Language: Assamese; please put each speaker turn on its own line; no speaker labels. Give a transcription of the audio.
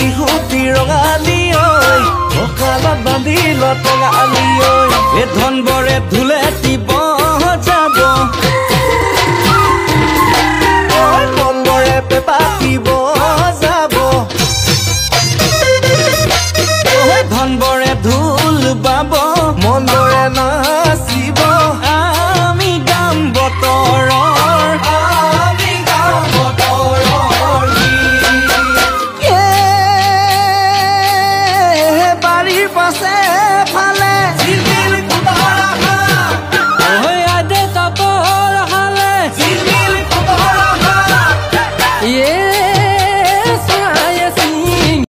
বিহুতি ৰঙালী ঐ কঁকালত বান্ধি লটঙালী ঐ এ ধন বৰে ধুলে দিব যাব মন বৰে পেপাতিব যাব ধন বৰে ঢোল বাব মন বৰে নাচিব আমি গাম বতৰৰ বাৰীৰ পাছে